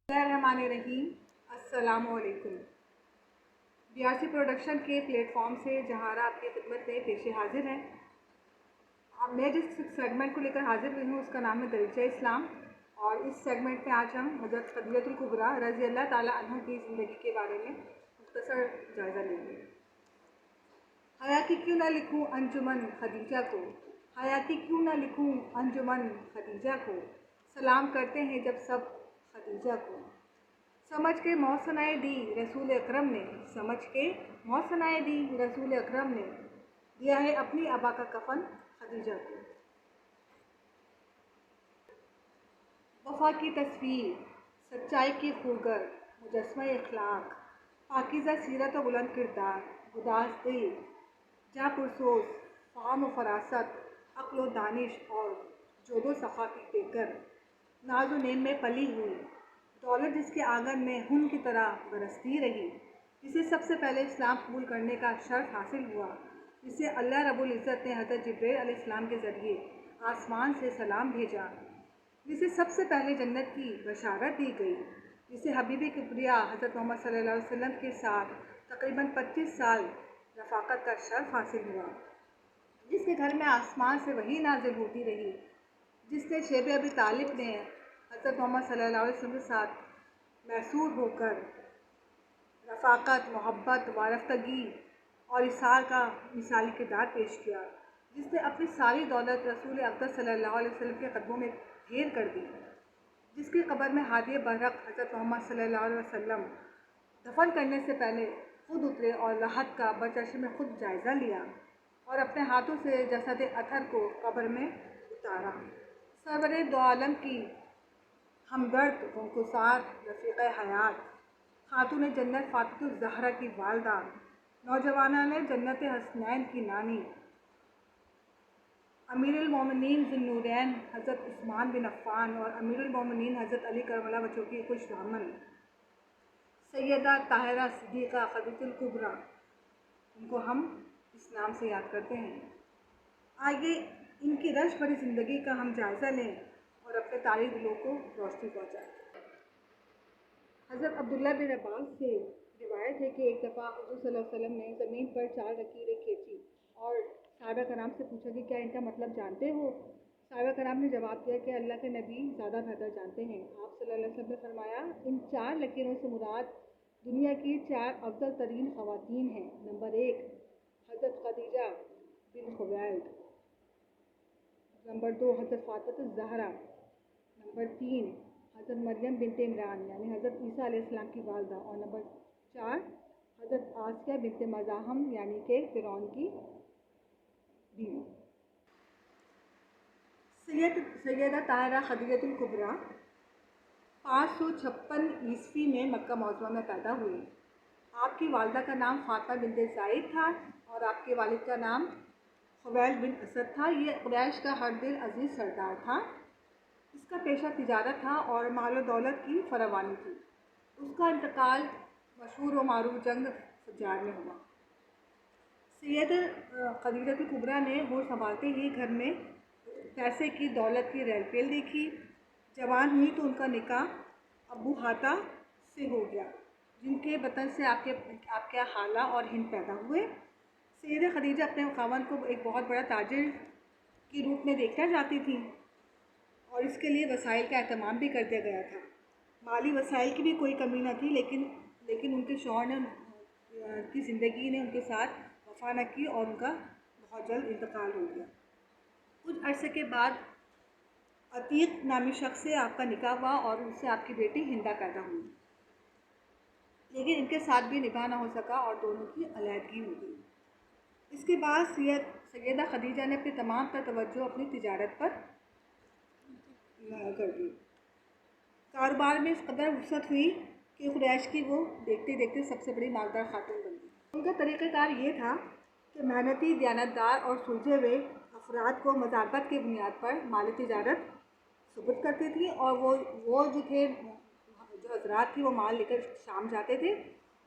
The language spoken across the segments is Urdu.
Bismillahirrahmanirrahim। السلام علیکم۔ بیاسی پروڈکشن کے پلیٹ فارم سے جہارا آپ کی خدمت میں پیش حاضر ہے۔ میں جس سیگمنٹ کو لے کر حاضر ہوئی ہوں اس کا نام ہے دریچہ اسلام، اور اس سیگمنٹ میں آج ہم حضرت خدیجہ الکبریٰ رضی اللہ تعالیٰ عنہ کی زندگی کے بارے میں مختصر جائزہ لیں گے۔ حیاتی کیوں نہ لکھوں انجمن خدیجہ کو، حیاتی کیوں نہ لکھوں انجمن خدیجہ کو، سلام کرتے ہیں جب سب خدیجہ کو۔ سمجھ کے محسنائے دی رسول اکرم نے، سمجھ کے محسنائے دی رسول اکرم نے، دیا ہے اپنی ابا کا کفن خدیجہ کو۔ وفا کی تصویر، سچائی کی خوگر، مجسمہ اخلاق، پاکیزہ سیرت و بلند کردار، گداز دل، جاں پرسوز، فہم و فراست، عقل و دانش اور جود و سخا کی پیکر، ناز و نیم میں پلی ہوئی، دولت جس کے آنگن میں ہن کی طرح برستی رہی، جسے سب سے پہلے اسلام قبول کرنے کا شرف حاصل ہوا، جسے اللہ رب العزت نے حضرت جبریل علیہ السلام کے ذریعے آسمان سے سلام بھیجا، جسے سب سے پہلے جنت کی بشارت دی گئی، جسے حبیب کبریا حضرت محمد صلی اللہ علیہ وسلم کے ساتھ تقریباً 25 سال رفاقت کا شرف حاصل ہوا، جس کے گھر میں آسمان سے وحی نازل ہوتی رہی، جس نے شیب ابی طالب نے حضرت محمد صلی اللہ علیہ وسلم کے ساتھ محصور ہو کر رفاقت، محبت، وارفتگی اور اصحار کا مثالی کردار پیش کیا، جس نے اپنی ساری دولت رسول اقدس صلی اللہ علیہ وسلم کے قدموں میں ڈھیر کر دی، جس کی قبر میں ہادی برحق حضرت محمد صلی اللہ علیہ وسلم دفن کرنے سے پہلے خود اترے اور لحد کا برچشم میں خود جائزہ لیا اور اپنے ہاتھوں سے جسد اطہر کو قبر میں اتارا۔ سرور دو عالم کی ہمدرد غمگسار رفیق حیات، خاتون جنت فاطمہ الزہرا کی والدہ، نوجوانان جنت حسنین کی نانی، امیر المومنین ذو النورین حضرت عثمان بن عفان اور امیر المومنین حضرت علی کرم اللہ وجہہ کی خوش دامن سیدہ طاہرہ صدیقہ خدیجہ الکبریٰ، ان کو ہم اس نام سے یاد کرتے ہیں۔ آئیے ان کی رش بھری زندگی کا ہم جائزہ لیں اور اپنے تاریخ دلوں کو روشنی پہنچائیں۔ حضرت عبداللہ بن عباس سے روایت ہے کہ ایک دفعہ حضور صلی اللہ علیہ وسلم نے زمین پر 4 لکیریں کھینچی اور صحابہ کرام سے پوچھا کہ کیا ان کا مطلب جانتے ہو؟ صحابہ کرام نے جواب دیا کہ اللہ کے نبی زیادہ بہتر جانتے ہیں۔ آپ صلی اللہ علیہ وسلم نے فرمایا، ان 4 لکیروں سے مراد دنیا کی 4 افضل ترین خواتین ہیں۔ نمبر 1 حضرت خدیجہ بن خویلد، نمبر 2 حضرت فاطمہ الزہرا، نمبر 3 حضرت مریم بنت عمران یعنی حضرت عیسیٰ علیہ السلام کی والدہ، اور نمبر 4 حضرت آسیہ بنت مزاحم یعنی کہ فرعون کی بیوی۔ سیدہ طاہرہ خدیجہ الکبریٰ 556 عیسوی میں مکہ معظمہ میں پیدا ہوئی۔ آپ کی والدہ کا نام فاطمہ بنت زید تھا اور آپ کے والد کا نام خویلد بن اسد تھا۔ یہ قریش کا ہر دل عزیز سردار تھا۔ اس کا پیشہ تجارت تھا اور مال و دولت کی فراوانی تھی۔ اس کا انتقال مشہور و معروف جنگ فجار میں ہوا۔ سیدہ خدیجہ الکبریٰ نے ہوش سنبھالتے ہی گھر میں پیسے کی، دولت کی ریل پیل دیکھی۔ جوان ہوئی تو ان کا نکاح ابو حاتہ سے ہو گیا، جن کے بطن سے آپ کے حالہ اور ہند پیدا ہوئے۔ سیدہ خدیجہ اپنے خاوند کو ایک بہت بڑا تاجر کی روپ میں دیکھنا چاہتی تھیں اور اس کے لیے وسائل کا اہتمام بھی کر دیا گیا تھا۔ مالی وسائل کی بھی کوئی کمی نہ تھی، لیکن ان کے شوہر نے کی زندگی نے ان کے ساتھ وفا نہ کی اور ان کا بہت جلد انتقال ہو گیا۔ کچھ عرصے کے بعد عتیق نامی شخص سے آپ کا نکاح ہوا اور ان سے آپ کی بیٹی ہندا پیدا ہوئی، لیکن ان کے ساتھ بھی نکاح نہ ہو سکا اور دونوں کی علیحدگی ہو گئی۔ اس کے بعد سیدہ خدیجہ نے اپنی تمام تر توجہ اپنی تجارت پر کر دی۔ کاروبار میں اس قدر وسعت ہوئی کہ قریش کی وہ دیکھتے دیکھتے سب سے بڑی مالدار خاتون بن گئی۔ ان کا طریقہ کار یہ تھا کہ محنتی، دیانتدار اور سلجھے ہوئے افراد کو مزاربت کی بنیاد پر مالی تجارت ثبت کرتی تھی، اور وہ جو حضرات تھی وہ مال لے کر شام جاتے تھے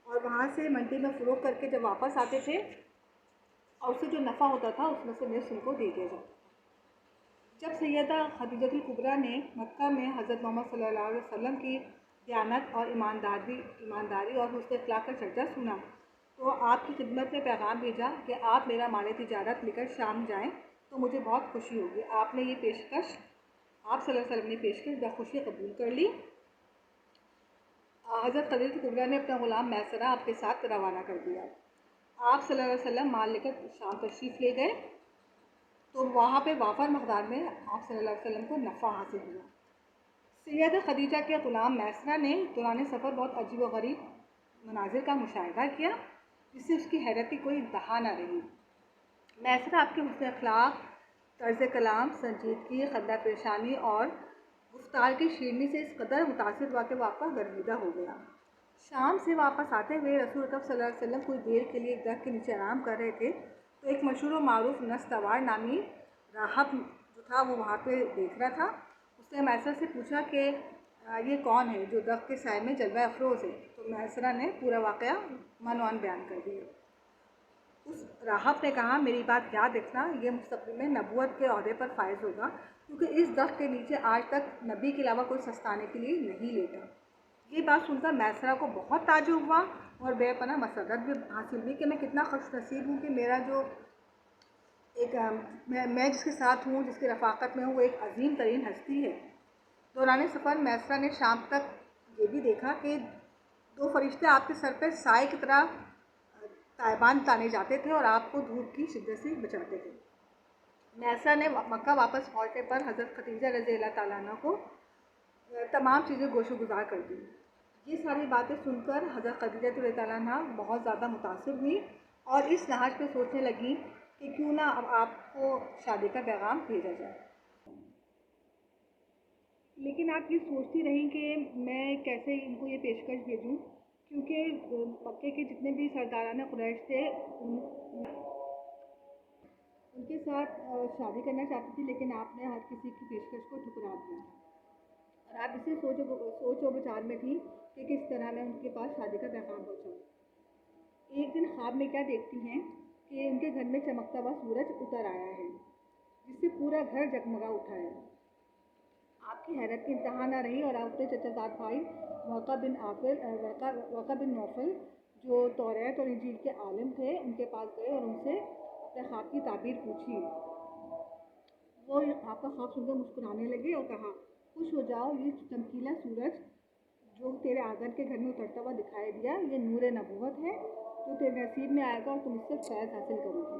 اور وہاں سے منڈی میں فروخت کر کے جب واپس آتے تھے اور اس سے جو نفع ہوتا تھا اس میں سے نصف ان کو دے دیا جاتا تھا۔ جب سیدہ خدیجہ الکبریٰ نے مکہ میں حضرت محمد صلی اللہ علیہ وسلم کی دیانت اور ایمانداری اور حسن اخلاق کا چرچا سنا تو آپ کی خدمت میں پیغام بھیجا کہ آپ میرا مال تجارت لے کر شام جائیں تو مجھے بہت خوشی ہوگی۔ آپ نے یہ پیشکش آپ صلی اللہ علیہ وسلم نے پیشکش بخوشی قبول کر لی۔ حضرت خدیجہ کبریٰ نے اپنا غلام میسرہ آپ کے ساتھ روانہ کر دیا۔ آپ صلی اللہ علیہ وسلم مال لے کر شام تشریف لے گئے تو وہاں پہ وافر مقدار میں آپ صلی اللہ علیہ وسلم کو نفع حاصل ہوا۔ سیدہ خدیجہ کے غلام میسرہ نے دوران سفر بہت عجیب و غریب مناظر کا مشاہدہ کیا جس سے اس کی حیرت کی کوئی انتہا نہ رہی۔ میسرہ آپ کے حسن اخلاق، طرز کلام، سنجیدگی، خندہ پیشانی اور گفتار کی شیرینی سے اس قدر متاثر ہوا کہ واقعہ گرمیدہ ہو گیا۔ شام سے واپس آتے ہوئے رسول اکرم صلی اللہ علیہ وسلم کچھ دیر کے لیے ایک درخت کے نیچے آرام کر رہے تھے تو ایک مشہور و معروف نستوار نامی راہب جو تھا وہ وہاں پہ دیکھ رہا تھا۔ اس نے میسرہ سے پوچھا کہ یہ کون ہے جو درخت کے سائے میں جلوہ افروز ہے؟ تو میسرہ نے پورا واقعہ عنوان بیان کر دیا۔ اس راہب نے کہا میری بات یاد رکھنا، یہ مستقبل میں نبوت کے عہدے پر فائز ہوگا کیونکہ اس درخت کے نیچے آج تک نبی کے علاوہ کوئی سستانے کے لیے نہیں لیٹا۔ یہ بات سن کر میسرہ کو بہت تعجب ہوا اور بے پناہ مسرت بھی حاصل ہوئی کہ میں کتنا خوش نصیب ہوں کہ میرا جو میں جس کے ساتھ ہوں، جس کی رفاقت میں ہوں، وہ ایک عظیم ترین ہستی ہے۔ دوران سفر میسرہ نے شام تک یہ بھی دیکھا کہ دو فرشتے آپ کے سر پہ سائے کی طرح تائبان تانے جاتے تھے اور آپ کو دھوپ کی شدت سے بچاتے تھے۔ میسرہ نے مکہ واپس پہنچنے پر حضرت خدیجہ رضی اللہ تعالیٰ عنہ کو تمام چیزیں گوش و گزار کر دیں۔ یہ ساری باتیں سن کر حضرت خدیجہ رضی اللہ تعالیٰ عنہ بہت زیادہ متاثر ہوئی اور اس نہج پہ سوچنے لگیں کہ کیوں نہ اب آپ کو شادی کا پیغام بھیجا جائے۔ لیکن آپ یہ سوچتی رہیں کہ میں کیسے ان کو یہ پیشکش بھیجوں، کیونکہ مکے کے جتنے بھی سرداران قریش تھے ان کے ساتھ شادی کرنا چاہتی تھی، لیکن آپ نے ہر کسی کی پیشکش کو ٹھکرا دیا اور آپ اسی سوچ و بچار میں تھی کہ کس طرح میں ان کے پاس شادی کا پیغام پہنچاؤں۔ ایک دن خواب میں کیا دیکھتی ہیں کہ ان کے گھر میں چمکتا ہوا سورج اتر آیا ہے جس سے پورا گھر جگمگا اٹھا ہے۔ آپ کی حیرت کی انتہا نہ رہی اور آپ اپنے چچا زاد بھائی ورقہ بن نوفل جو توریت اور انجیل کے عالم تھے ان کے پاس گئے اور ان سے اپنے خواب کی تعبیر پوچھی۔ وہ آپ کا خواب سن کر مسکرانے لگے اور کہا خوش ہو جاؤ، یہ چمکیلا سورج جو تیرے آنگن کے گھر میں اترتا ہوا دکھائی دیا یہ نور نبوت ہے جو تیرے نصیب میں آئے گا اور تم اس سے فیض حاصل کرو گی۔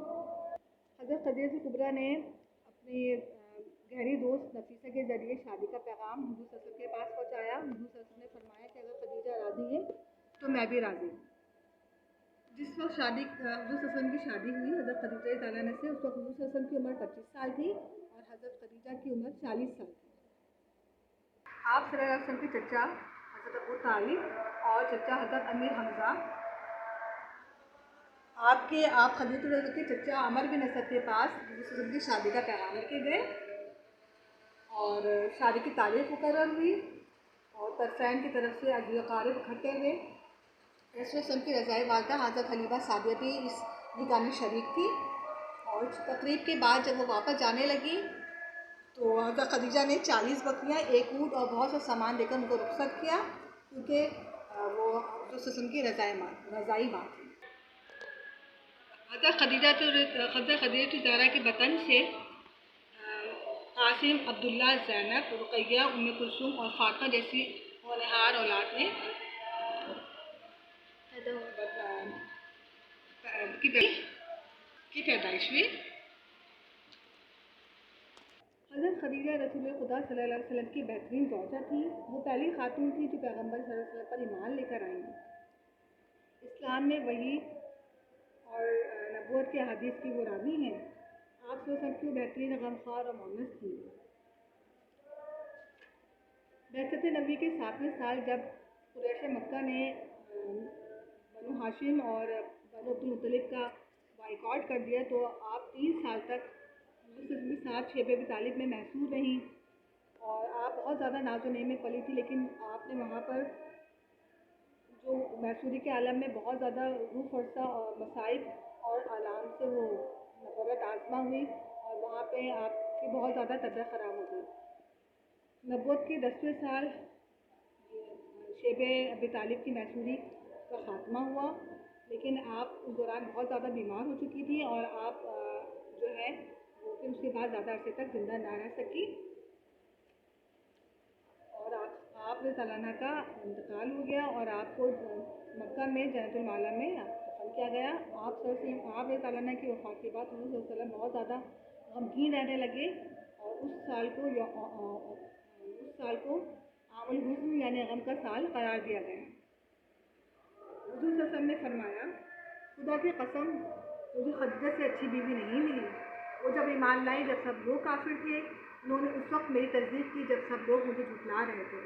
حضرت خدیجہ کبریٰ نے اپنی گہری دوست نفیسہ کے ذریعے شادی کا پیغام حضور صلی اللہ علیہ وسلم کے پاس پہنچایا۔ حضور صلی اللہ علیہ وسلم نے فرمایا کہ اگر خدیجہ راضی ہے تو میں بھی راضی ہوں۔ جس وقت حضور صلی اللہ علیہ وسلم کی شادی ہوئی حضرت خدیجہ تعالیٰ عنہ سے، اس وقت حضور صلی اللہ علیہ وسلم کی عمر 25 سال تھی اور حضرت خدیجہ کی عمر 40 سال تھی۔ آپ صلی اللہ علیہ وسلم کے چچا حضرت ابو طالب اور چچا حضرت امیر حمزہ آپ خدیجہ کے چچا عمر بن اسد کے پاس حضور صلی اللہ علیہ وسلم کی شادی کا پیغام لے کے گئے اور شادی کی تاریخ مقرر ہوئی اور طرفین کی طرف سے عزیز و اقارب اکٹھے ہوئے۔ رسول صلی اللہ علیہ وسلم کی رضائے والدہ حضرت حلیمہ سعدیہ بھی اس نکاح میں شریک تھی اور تقریب کے بعد جب وہ واپس جانے لگی تو حضرت خدیجہ نے 40 بکریاں، ایک اونٹ اور بہت سا سامان دے کر ان کو رخصت کیا کیونکہ وہ رسول صلی اللہ علیہ وسلم کی رضائی ماں تھی۔ حضرت خدیجہ زہرا کے بطن سے قاسم، عبداللہ، زینب، رقیہ، ام کلثوم اور فاطمہ جیسی ہونہار اولاد نے کی پیدائش ہوئی۔ حضرت خدیجہ رسول خدا صلی اللہ علیہ وسلم کی بہترین زوجہ تھی۔ وہ پہلی خاتون تھی جو پیغمبر صلی اللہ علیہ وسلم پر ایمان لے کر آئیں۔ اسلام میں وحی اور نبوت کے احادیث کی وہ راوی ہیں۔ آپ صلی اللہ علیہ وسلم کی بہترین غمخوار اور مونس تھی۔ بعثت نبی کے 7ویں سال جب قریش مکہ نے بنو ہاشم اور بنو عبد المطلب کا بائیکاٹ کر دیا تو آپ 3 سال تک حضور کے ساتھ شیب ابی طالب میں محصور رہیں اور آپ بہت زیادہ ناز و نعمت میں پلی تھی، لیکن آپ نے وہاں پر جو محصوری کے عالم میں بہت زیادہ روح فرسا اور مصائب اور آلام سے وہ نفرت آزما ہوئی اور وہاں پہ آپ کی بہت زیادہ طبیعت خراب ہو گئی۔ نبوت کے 10ویں سال شیب ابی طالب کی میسوری کا خاتمہ ہوا، لیکن آپ اس دوران بہت زیادہ بیمار ہو چکی تھی اور آپ جو ہے وہ پھر اس کے بعد زیادہ عرصے تک زندہ نہ رہ سکی، اور آپ رضی اللہ عنہ کا انتقال ہو گیا اور آپ کو مکہ میں جنت المعلیٰ میں دفن کیا گیا۔ آپ رضی اللہ عنہ کی وفات کے بعد حضور صلی اللہ علیہ وسلم بہت زیادہ غمگین رہنے لگے، اور اس سال کو عام الحزن یعنی غم کا سال قرار دیا گیا۔ حضور صلی اللہ علیہ وسلم نے فرمایا، خدا کی قسم مجھے خدیجہ سے اچھی بیوی نہیں ملی۔ وہ جب ایمان لائی جب سب لوگ کافر تھے، انہوں نے اس وقت میری تصدیق کی جب سب لوگ مجھے جھٹلا رہے تھے،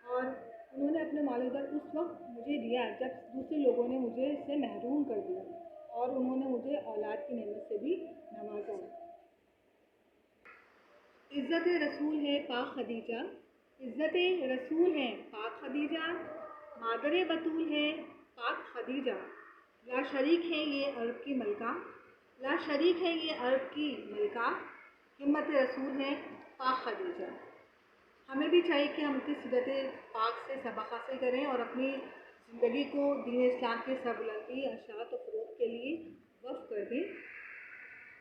اور انہوں نے اپنے مال و در اس وقت مجھے دیا جب دوسرے لوگوں نے مجھے اس سے محروم کر دیا، اور انہوں نے مجھے اولاد کی نعمت سے بھی نوازا۔ عزت رسول ہے پاک خدیجہ، عزت رسول ہے پاک خدیجہ، مادر بطول ہے پاک خدیجہ، لا شریک ہے یہ عرب کی ملکہ، لا شریک ہے یہ عرب کی ملکہ، ہمت رسول ہے پاک خدیجہ۔ ہمیں بھی چاہیے کہ ہم اپنی سیرت پاک سے سبق حاصل کریں اور اپنی زندگی کو دین اسلام کی سربلندی، اشاعت و فروغ کے لیے وقف کر دیں۔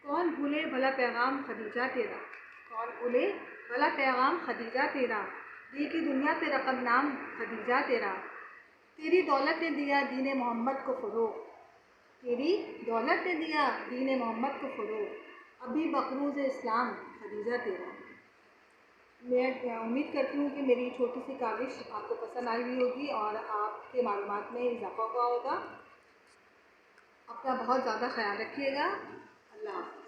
کون بھولے بھلا پیغام خدیجہ تیرا، کون بھولے بھلا پیغام خدیجہ تیرا، دی کی دنیا پہ رقم نام خدیجہ تیرا، تیری دولت نے دیا دین محمد کو فروغ، تیری دولت نے دیا دین محمد کو فروغ، ابھی بقروز اسلام خدیجہ تیرا۔ میں امید کرتی ہوں کہ میری چھوٹی سی کاوش آپ کو پسند آئی ہوئی ہوگی اور آپ کے معلومات میں اضافہ ہوا ہوگا۔ اپنا بہت زیادہ خیال رکھیے گا۔ اللہ حافظ۔